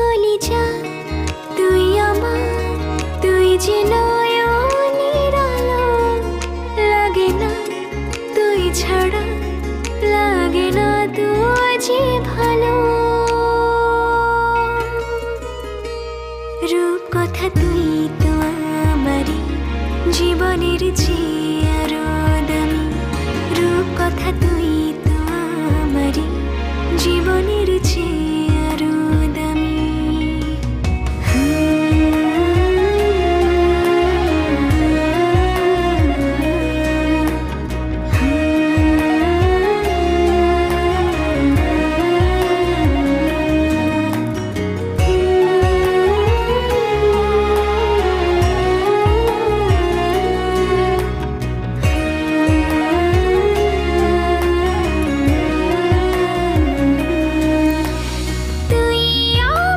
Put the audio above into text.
কলিজা তুই আমার, তুই যে নয়নের আলো। লাগে না তুই ছাড়া, লাগে না তুই যে ভালো। রূপ কথা তুই তো আমারই জীবনের চেয়ে